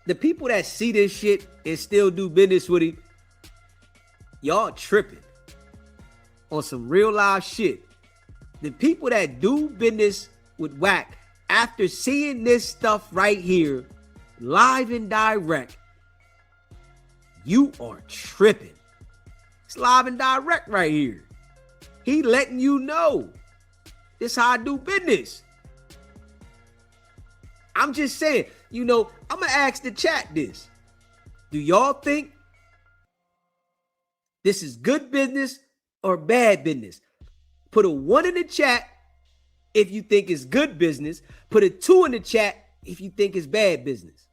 The people that see this shit and still do business with him, y'all tripping on some real live shit. The people that do business with Wack after seeing this stuff right here, live and direct, you are tripping. It's live and direct right here. He letting you know this how I do business. I'm just saying, I'm going to ask the chat this. Do y'all think this is good business or bad business? Put a 1 in the chat if you think it's good business. Put a 2 in the chat if you think it's bad business.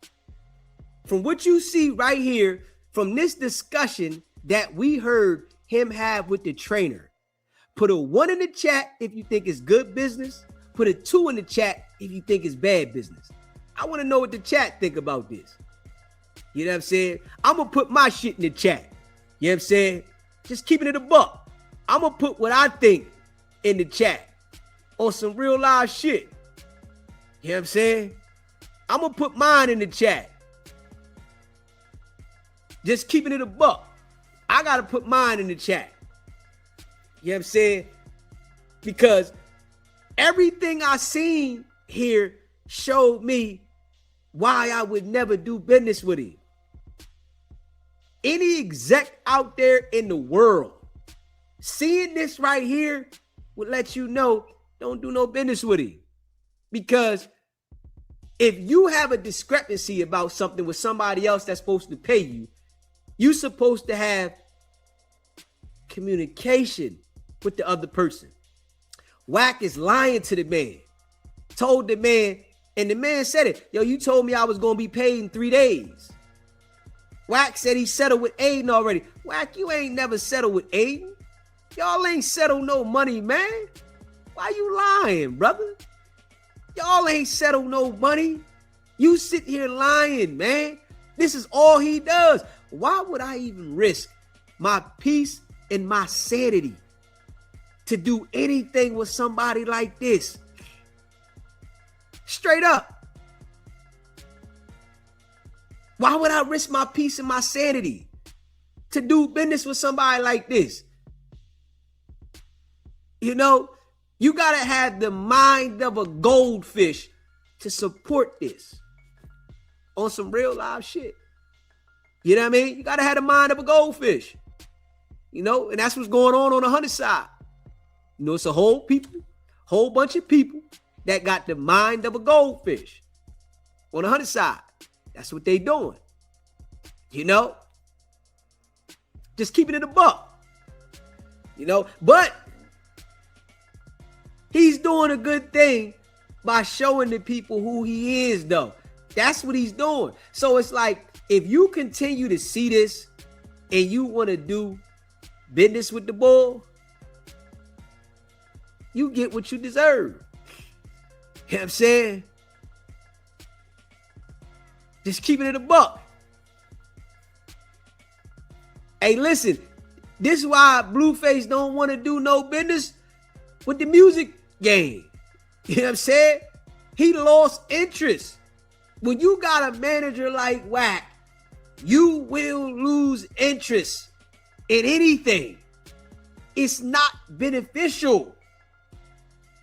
From what you see right here, from this discussion that we heard him have with the trainer, put a 1 in the chat if you think it's good business. Put a 2 in the chat if you think it's bad business. I want to know what the chat think about this. You know what I'm saying? I'm going to put my shit in the chat. You know what I'm saying? Just keeping it a buck. I'm going to put what I think in the chat on some real live shit. You know what I'm saying? I'm going to put mine in the chat. Just keeping it a buck. I got to put mine in the chat. You know what I'm saying? Because everything I seen here showed me why I would never do business with him. Any exec out there in the world seeing this right here would let you know, don't do no business with him. Because if you have a discrepancy about something with somebody else that's supposed to pay you, you're supposed to have communication with the other person. Wack is lying to the man. Told the man, and the man said it. Yo, you told me I was going to be paid in 3 days. Wack said he settled with Aiden already. Wack, you ain't never settled with Aiden. Y'all ain't settled no money, man. Why you lying, brother? Y'all ain't settled no money. You sit here lying, man. This is all he does. Why would I even risk my peace and my sanity to do anything with somebody like this? Straight up. Why would I risk my peace and my sanity to do business with somebody like this? You got to have the mind of a goldfish to support this on some real live shit. You know what I mean? You got to have the mind of a goldfish. And that's what's going on the 100 side. It's a whole bunch of people that got the mind of a goldfish on the 100 side. That's what they doing. Just keeping it a buck. But he's doing a good thing by showing the people who he is, though. That's what he's doing. So it's like, if you continue to see this and you want to do business with the bull, you get what you deserve. You know what I'm saying? Just keeping it a buck. Hey, listen, this is why Blueface don't want to do no business with the music game. You know what I'm saying? He lost interest. When you got a manager like Wack, you will lose interest in anything. It's not beneficial.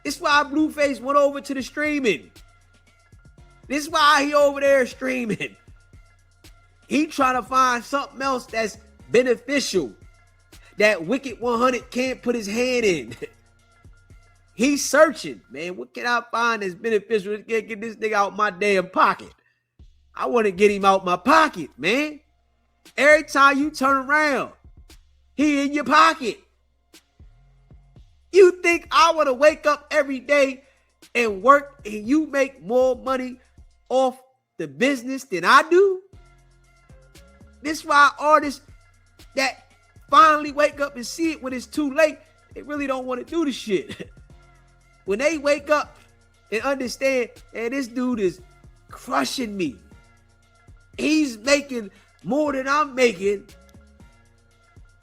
It's why Blueface went over to the streaming. This is why he over there streaming. He trying to find something else that's beneficial that Wicked100 can't put his hand in. He's searching, man. What can I find that's beneficial? Get this nigga out my damn pocket. I want to get him out my pocket, man. Every time you turn around, he in your pocket. You think I want to wake up every day and work and you make more money off the business than I do? This is why artists that finally wake up and see it when it's too late, they really don't want to do the shit. When they wake up and understand, and this dude is crushing me. He's making more than I'm making.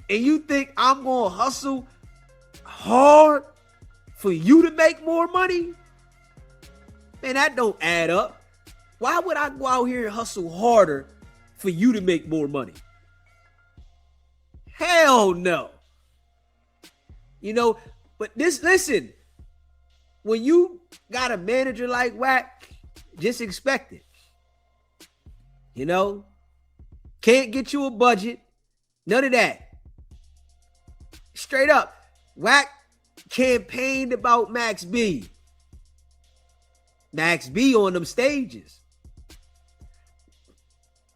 And you think I'm going to hustle hard for you to make more money? Man, that don't add up. Why would I go out here and hustle harder for you to make more money? Hell no. But listen, when you got a manager like Wack, just expect it. Can't get you a budget. None of that. Straight up, Wack campaigned about Max B. Max B on them stages.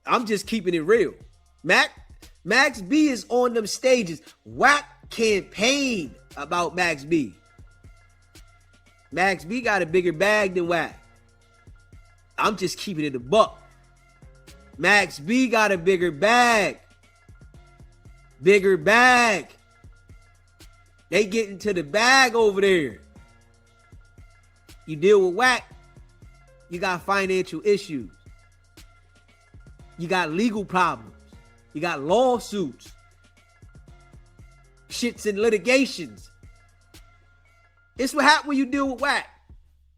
I'm just keeping it real. Max B is on them stages. Wack campaigned about Max B. Max B got a bigger bag than Wack. I'm just keeping it a buck. Max B got a bigger bag. Bigger bag. They get into the bag over there. You deal with Wack, you got financial issues. You got legal problems. You got lawsuits. Shits and litigations. It's what happens when you deal with Wack.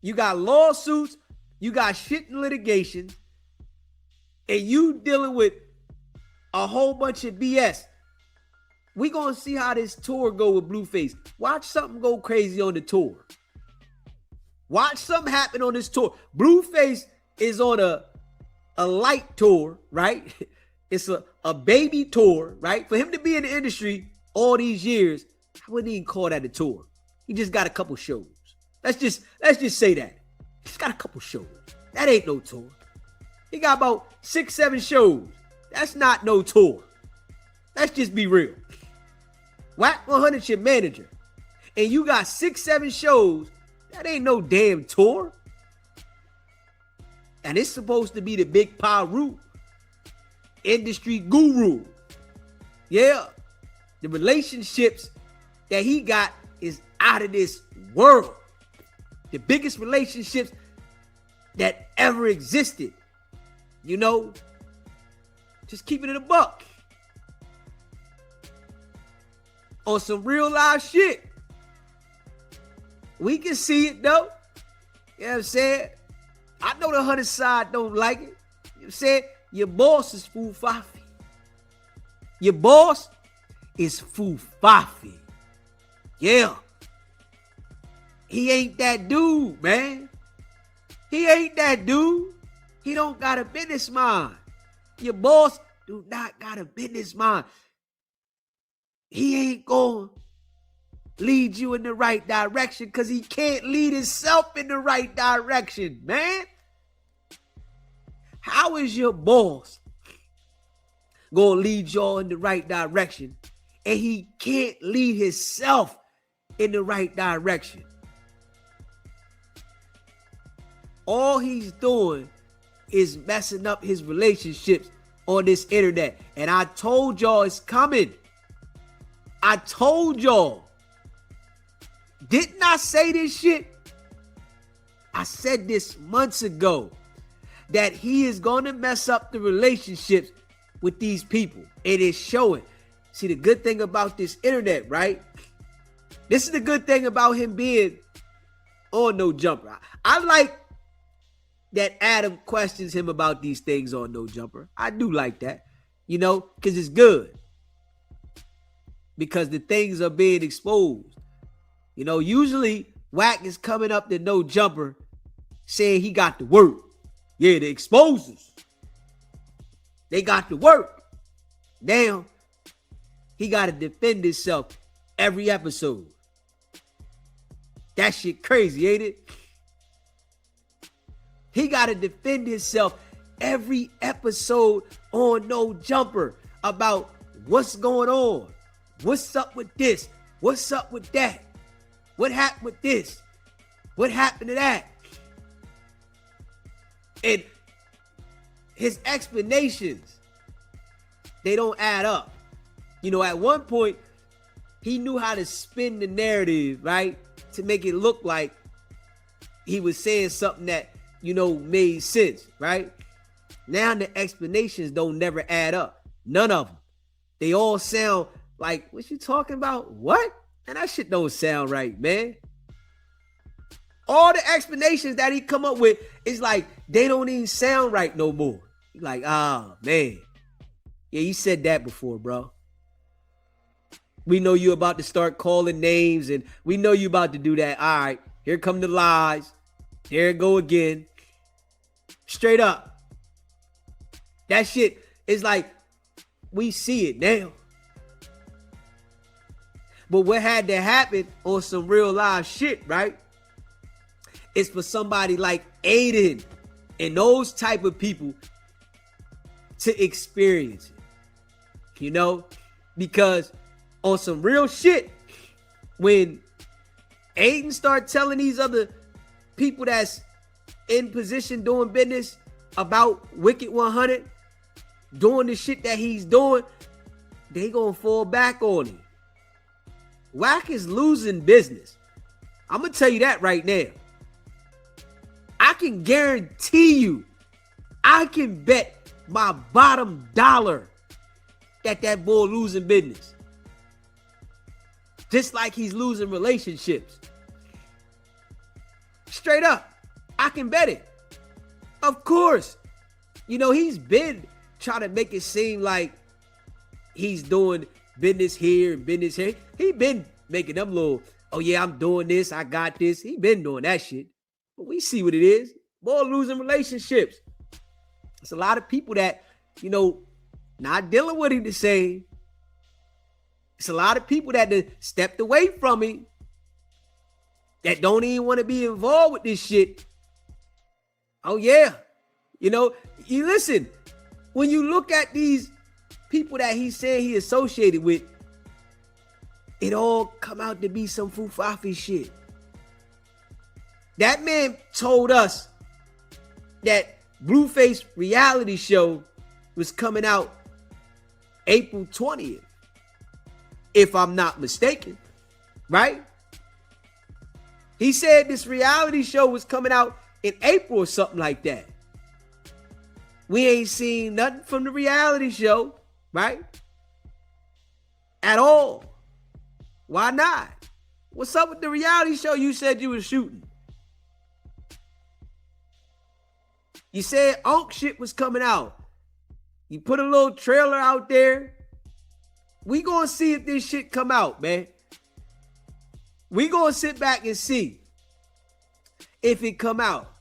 You got lawsuits, you got shit and litigation, and you dealing with a whole bunch of BS. We gonna see how this tour go with Blueface. Watch something go crazy on the tour. Watch something happen on this tour. Blueface is on a light tour, right? It's a baby tour, right? For him to be in the industry all these years, I wouldn't even call that a tour. He just got a couple shows. Let's just say that. He's got a couple shows. That ain't no tour. He got about 6-7 shows. That's not no tour. Let's just be real. Wicked100's your manager. And you got 6-7 shows. That ain't no damn tour. And it's supposed to be the big Paru. Industry guru. Yeah. The relationships that he got is out of this world. The biggest relationships that ever existed. Just keeping it a buck. On some real live shit. We can see it though. You know what I'm saying? I know the 100 side don't like it. You know what I'm saying? Your boss is Fufafi. Your boss is Fufafi. Yeah. He ain't that dude, man. He ain't that dude. He don't got a business mind. Your boss do not got a business mind. He ain't going to lead you in the right direction because he can't lead himself in the right direction, man. How is your boss going to lead y'all in the right direction and he can't lead himself in the right direction? All he's doing is messing up his relationships on this internet. And I told y'all it's coming. I told y'all. Didn't I say this shit? I said this months ago. That he is going to mess up the relationships with these people. It is showing. See, the good thing about this internet, right? This is the good thing about him being on No Jumper. I like that Adam questions him about these things on No Jumper. I do like that, because it's good. Because the things are being exposed. Usually Wack is coming up to No Jumper saying he got the work. Yeah, the exposers. They got the work. Now, he got to defend himself every episode. That shit crazy, ain't it? He got to defend himself every episode on No Jumper about what's going on. What's up with this? What's up with that? What happened with this? What happened to that? And his explanations, they don't add up. At one point, he knew how to spin the narrative, right? To make it look like he was saying something that, made sense, right? Now the explanations don't never add up. None of them. They all sound like, what you talking about? What? And that shit don't sound right, man. All the explanations that he come up with is like, they don't even sound right no more. Like, oh, man. Yeah, you said that before, bro. We know you about to start calling names, and we know you about to do that. All right, here come the lies. There it go again. Straight up. That shit is like, we see it now. But what had to happen on some real live shit, right? It's for somebody like Aiden and those type of people to experience it. You know? Because on some real shit, when Aiden start telling these other people that's in position doing business about Wicked100, doing the shit that he's doing, they gonna fall back on him. Wack is losing business. I'm gonna tell you that right now. I can guarantee you, I can bet my bottom dollar that boy losing business. Just like he's losing relationships. Straight up, I can bet it. Of course. You know, he's been trying to make it seem like he's doing business here and business here. He been making them little, oh yeah, I'm doing this, I got this. He been doing that shit. But we see what it is. Boy losing relationships. It's a lot of people that, you know, not dealing with him the same. It's a lot of people that stepped away from him that don't even want to be involved with this shit. Oh yeah. You know, you listen, when you look at these people that he's saying he associated with, it all come out to be some fufafi shit. That man told us that Blueface reality show was coming out April 20th. If I'm not mistaken, right? He said this reality show was coming out in April or something like that. We ain't seen nothing from the reality show, right? At all. Why not? What's up with the reality show you said you was shooting? You said Unk shit was coming out. You put a little trailer out there. We gonna see if this shit come out, man. We gonna sit back and see if it come out.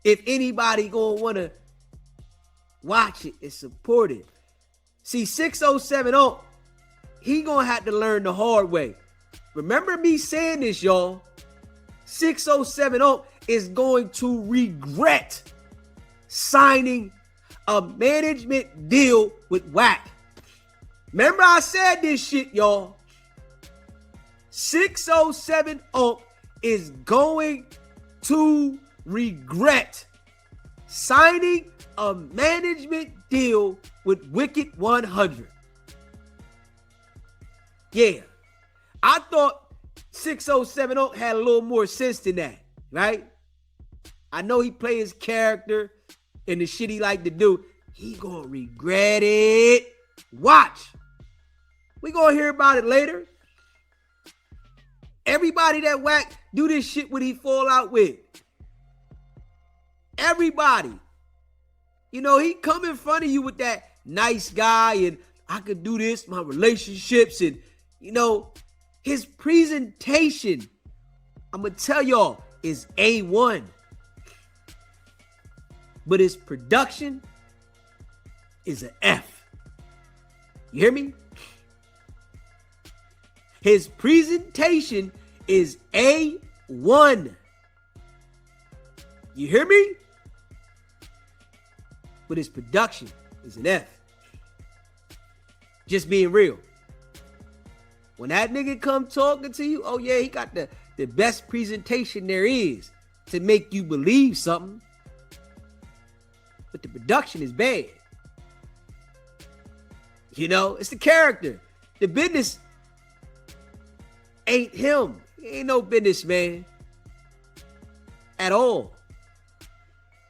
If anybody gonna wanna watch it and support it. See, 607 Unk, he gonna have to learn the hard way. Remember me saying this, y'all. 607 Unk is going to regret signing a management deal with Wack. Remember I said this shit, y'all. 607 Unk is going to regret signing a management deal with Wicked100. Yeah. I thought 607 Unk had a little more sense than that, right? I know he play his character and the shit he like to do. He gonna regret it. Watch. We gonna hear about it later. Everybody that Wack do this shit what he fall out with. Everybody. You know, he come in front of you with that nice guy and I could do this, my relationships, and you know, his presentation, I'm gonna tell y'all, is A1. But his production is an F. You hear me? His presentation is A1. You hear me? But his production is an F. Just being real. When that nigga come talking to you, oh yeah, he got the best presentation there is to make you believe something. But the production is bad. You know, it's the character. The business ain't him. He ain't no businessman at all.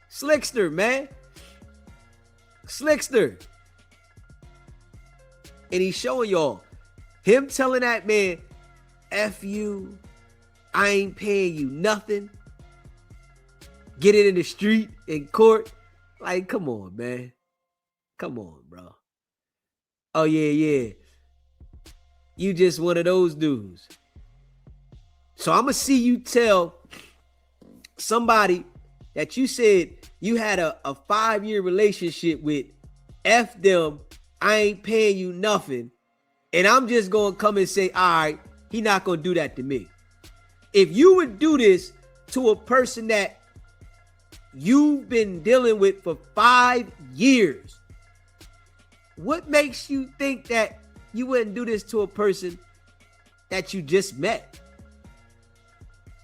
Slickster, man. Slickster. And he's showing y'all him telling that man, F you, I ain't paying you nothing. Get it in the street, in court. Like, come on, man. Come on, bro. Oh, yeah. You just one of those dudes. So I'm going to see you tell somebody that you said you had a 5-year relationship with, F them, I ain't paying you nothing, and I'm just going to come and say, all right, he not going to do that to me. If you would do this to a person that you've been dealing with for 5 years, what makes you think that you wouldn't do this to a person that you just met?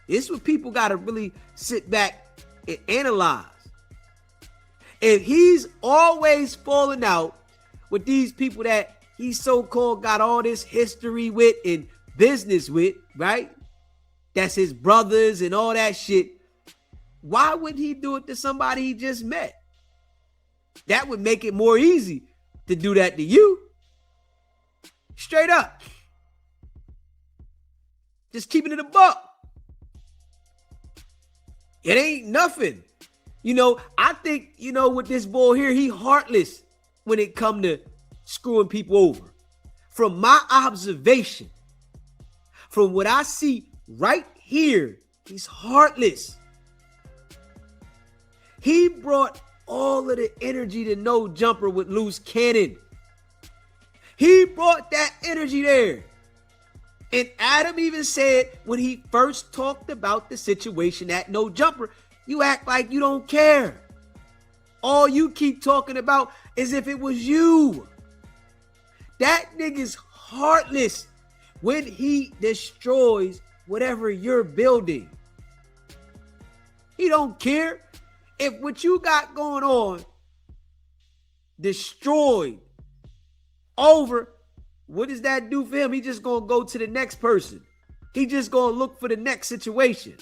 This is what people got to really sit back and analyze. If he's always falling out with these people that he so-called got all this history with and business with, right? That's his brothers and all that shit. Why would he do it to somebody he just met? That would make it more easy to do that to you. Straight up. Just keeping it a buck. It ain't nothing. I think, with this boy here, he heartless when it come to screwing people over. From my observation, from what I see right here, he's heartless. He brought all of the energy to No Jumper with loose cannon. He brought that energy there. And Adam even said when he first talked about the situation at No Jumper, you act like you don't care. All you keep talking about is if it was you. That nigga's heartless when he destroys whatever you're building. He don't care if what you got going on destroyed over. What does that do for him? He just gonna go to the next person. He just gonna look for the next situation.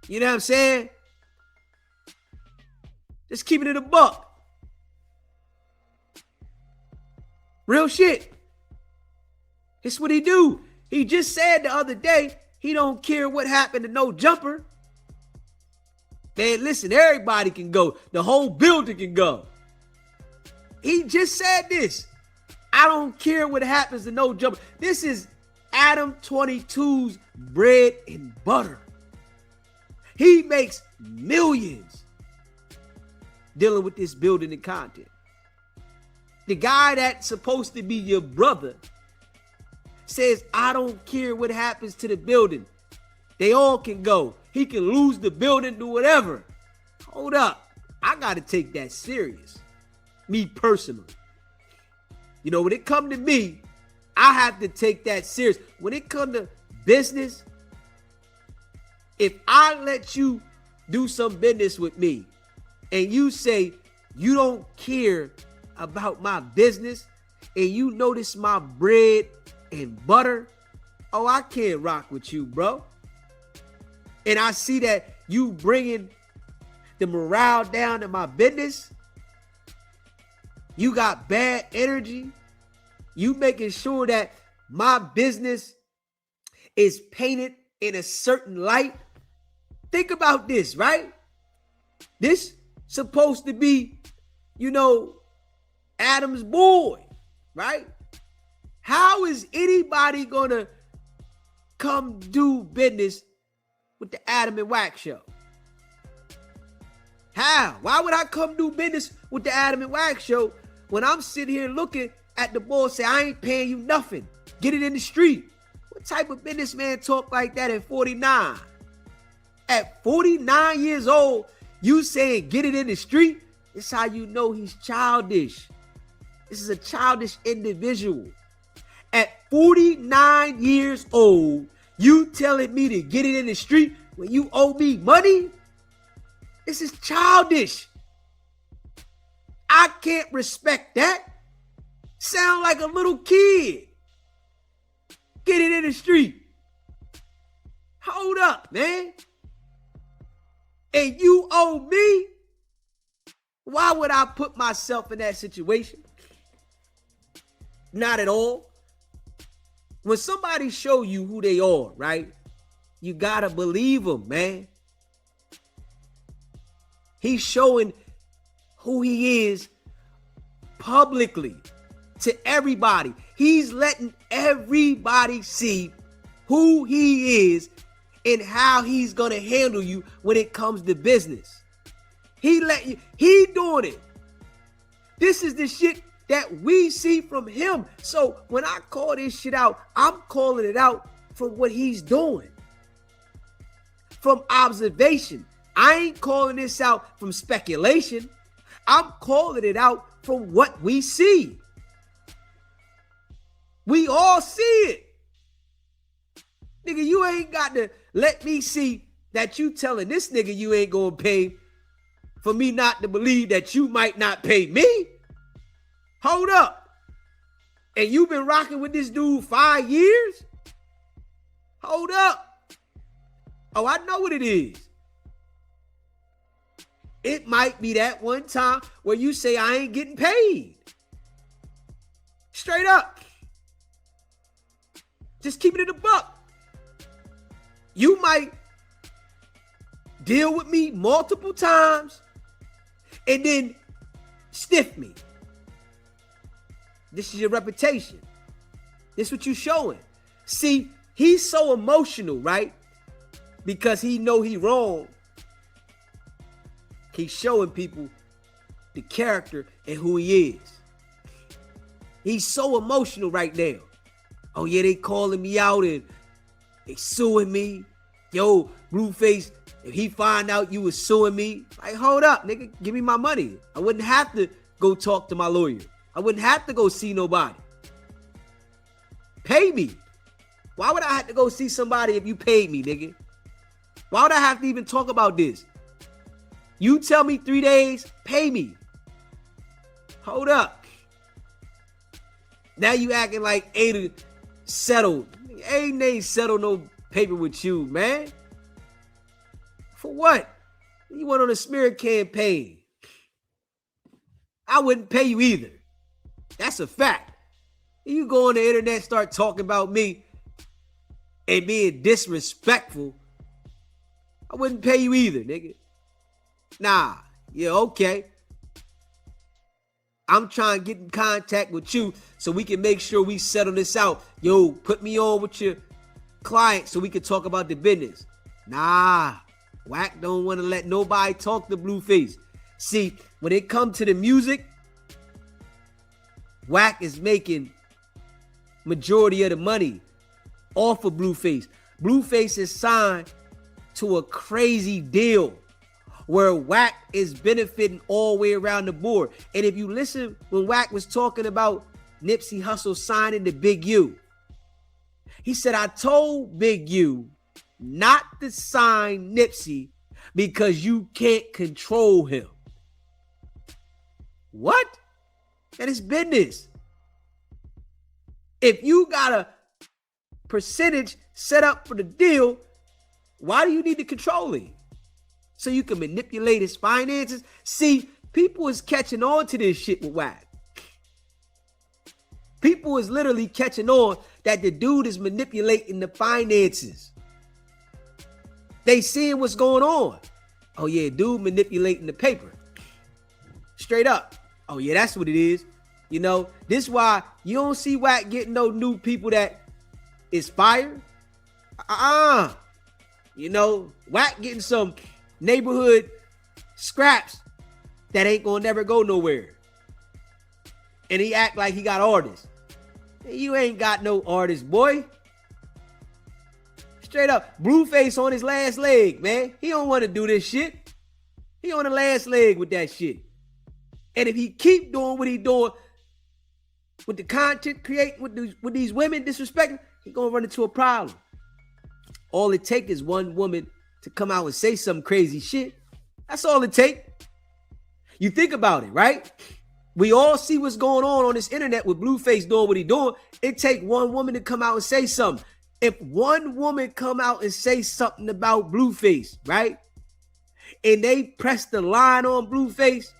You know what I'm saying? Just keeping it a buck. Real shit. It's what he do. He just said the other day he don't care what happened to No Jumper. Man, listen, everybody can go. The whole building can go. He just said this. I don't care what happens to No Jumper. This is Adam 22's bread and butter. He makes millions dealing with this building and content. The guy that's supposed to be your brother says, I don't care what happens to the building. They all can go. He can lose the building, do whatever. Hold up. I got to take that serious. Me personally. When it come to me, I have to take that serious. When it come to business, if I let you do some business with me and you say you don't care about my business and you notice my bread and butter, oh, I can't rock with you, bro. And I see that you bringing the morale down to my business. You got bad energy. You making sure that my business is painted in a certain light. Think about this, right? This supposed to be, Adam's boy, right? How is anybody gonna come do business with the Adam and Wax show? How? Why would I come do business with the Adam and Wax show when I'm sitting here looking at the boy say, I ain't paying you nothing. Get it in the street. What type of businessman talk like that at 49? At 49 years old, you saying get it in the street? It's how you know he's childish. This is a childish individual. At 49 years old, you telling me to get it in the street when you owe me money? This is childish. I can't respect that. Sound like a little kid. Get it in the street. Hold up, man. And you owe me? Why would I put myself in that situation? Not at all. When somebody show you who they are, right? You gotta believe them, man. He's showing who he is publicly to everybody. He's letting everybody see who he is and how he's gonna handle you when it comes to business. He doing it. This is the shit that we see from him. So when I call this shit out, I'm calling it out from what he's doing. From observation. I ain't calling this out from speculation. I'm calling it out from what we see. We all see it. Nigga, you ain't got to let me see that you telling this nigga you ain't gonna pay for me not to believe that you might not pay me. Hold up. And you've been rocking with this dude 5 years? Hold up. Oh, I know what it is. It might be that one time where you say I ain't getting paid. Straight up. Just keep it in the buck. You might deal with me multiple times and then stiff me. This is your reputation. This is what you showing. See, he's so emotional, right? Because he know he wrong. He's showing people the character and who he is. He's so emotional right now. Oh yeah, they calling me out and they suing me. Yo, Blueface, if he find out you was suing me, like, hold up, nigga, give me my money. I wouldn't have to go talk to my lawyer. I wouldn't have to go see nobody. Pay me. Why would I have to go see somebody if you paid me, nigga? Why would I have to even talk about this? You tell me 3 days, pay me. Hold up. Now you acting like Ada settled. Ain't settled no paper with you, man. For what? You went on a smear campaign. I wouldn't pay you either. That's a fact. You go on the internet, start talking about me and being disrespectful, I wouldn't pay you either, nigga. Nah, yeah, okay. I'm trying to get in contact with you so we can make sure we settle this out. Yo, put me on with your client so we can talk about the business. Nah, Wack don't want to let nobody talk to Blueface. See, when it comes to the music, Wack is making majority of the money off of Blueface. Blueface is signed to a crazy deal where Wack is benefiting all the way around the board. And if you listen when Wack was talking about Nipsey Hussle signing to Big U, he said, I told Big U not to sign Nipsey because you can't control him. What? That is business. If you got a percentage set up for the deal, why do you need to control him? So you can manipulate his finances? See, people is catching on to this shit with Wack. People is literally catching on that the dude is manipulating the finances. They seeing what's going on. Oh yeah, dude manipulating the paper. Straight up. Oh yeah, that's what it is. You know, this is why you don't see Wack getting no new people that is fired. You know, Wack getting some neighborhood scraps that ain't gonna never go nowhere. And he act like he got artists. You ain't got no artist, boy. Straight up, Blueface on his last leg, man. He don't want to do this shit. He on the last leg with that shit. And if he keep doing what he doing with the content create with these women disrespecting, he gonna run into a problem. All it take is one woman to come out and say some crazy shit. That's all it take. You think about it, right? We all see what's going on this internet with Blueface doing what he doing. It take one woman to come out and say something. If one woman come out and say something about Blueface, right? And they press the line on Blueface,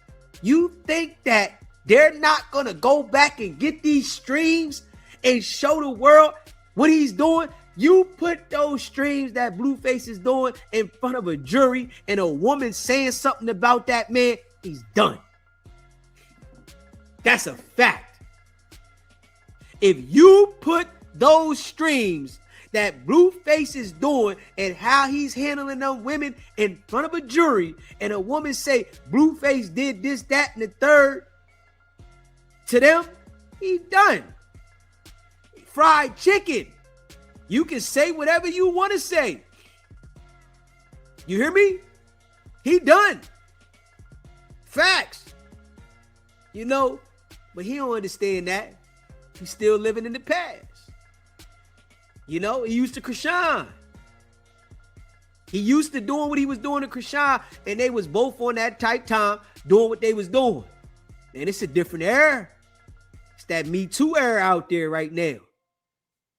you think that they're not going to go back and get these streams and show the world what he's doing, you put those streams that Blueface is doing in front of a jury and a woman saying something about that man, he's done. That's a fact. If you put those streams that Blueface is doing and how he's handling them women in front of a jury, and a woman say Blueface did this, that, and the third, to them, he's done. Fried chicken. You can say whatever you want to say. You hear me? He done. Facts. You know, but he don't understand that. He's still living in the past. You know, he used to Krishan. He used to doing what he was doing to Krishan, and they was both on that tight time doing what they was doing. And it's a different era. It's that Me Too era out there right now.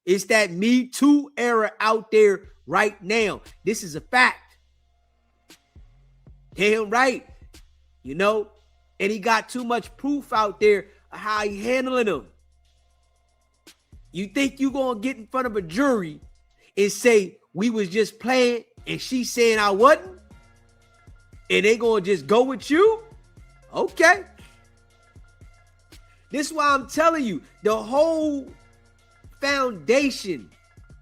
It's that Me Too era out there right now. This is a fact. Damn right. You know, and he got too much proof out there of how he handling them. You think you gonna get in front of a jury and say we was just playing and she saying I wasn't? And they gonna just go with you? Okay. This is why I'm telling you, the whole foundation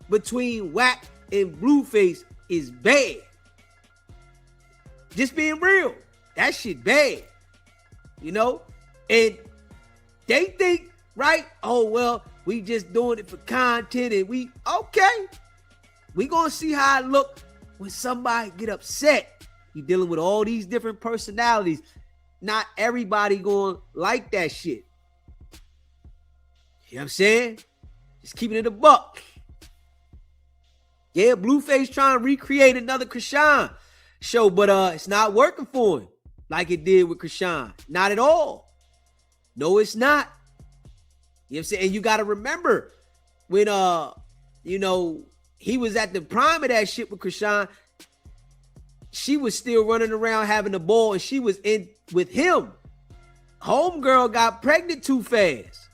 between Wack and Blueface is bad. Just being real. That shit bad. You know? And they think, right? Oh, well, we just doing it for content and we, okay. We gonna see how it look when somebody get upset. You dealing with all these different personalities. Not everybody gonna like that shit. You know what I'm saying? Just keeping it a buck. Yeah, Blueface trying to recreate another Krishan show, but it's not working for him like it did with Krishan. Not at all. No, it's not. You know what I'm saying? And you got to remember when, you know, he was at the prime of that shit with Krishan, she was still running around having the ball and she was in with him. Homegirl got pregnant too fast.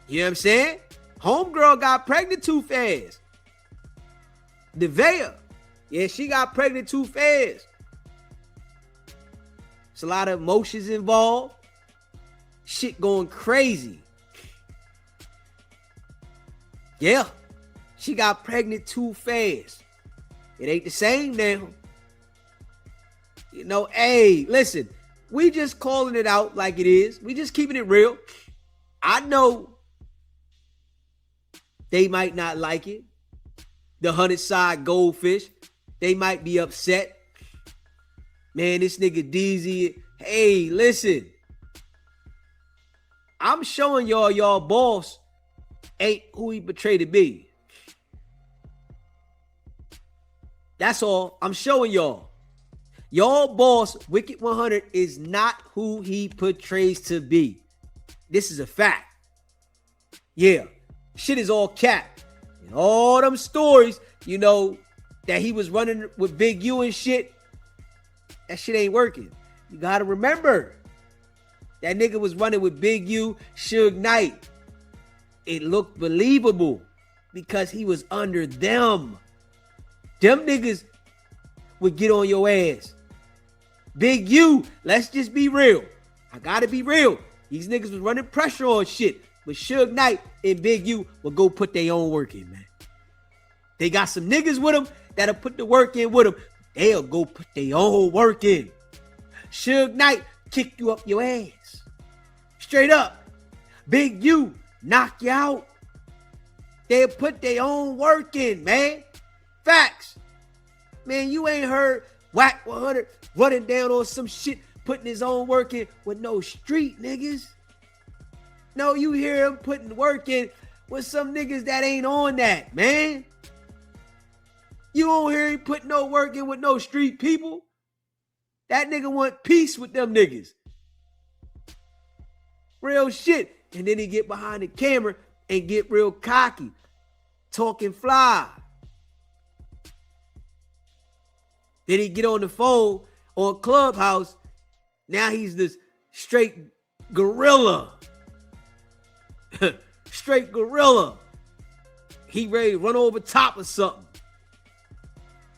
You know what I'm saying? Homegirl got pregnant too fast. Devea, yeah, she got pregnant too fast. It's a lot of emotions involved. Shit going crazy. Yeah, she got pregnant too fast. It ain't the same now. You know, hey, listen, we just calling it out like it is. We just keeping it real. I know they might not like it. The 100 side goldfish, they might be upset. Man, this nigga DZ. Hey, listen. I'm showing y'all boss ain't who he portrayed to be. That's all. I'm showing y'all. Y'all boss, Wicked100, is not who he portrays to be. This is a fact. Yeah. Shit is all cap. And all them stories, you know, that he was running with Big U and shit, that shit ain't working. You gotta remember, that nigga was running with Big U, Suge Knight. It looked believable because he was under them. Them niggas would get on your ass. Big U, let's just be real. I gotta be real. These niggas was running pressure on shit. But Suge Knight and Big U will go put their own work in, man. They got some niggas with them that'll put the work in with them. They'll go put their own work in. Suge Knight kick you up your ass. Straight up. Big U knock you out. They'll put their own work in, man. Facts. Man, you ain't heard Wack100 running down on some shit, putting his own work in with no street niggas. No, you hear him putting work in with some niggas that ain't on that, man. You don't hear him putting no work in with no street people. That nigga want peace with them niggas. Real shit. And then he get behind the camera and get real cocky. Talking fly. Then he get on the phone on Clubhouse. Now he's this straight gorilla. Straight gorilla. He ready to run over top of something.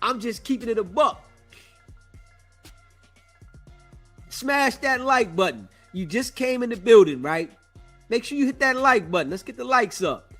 I'm just keeping it a buck. Smash that like button. You just came in the building, right? Make sure you hit that like button. Let's get the likes up.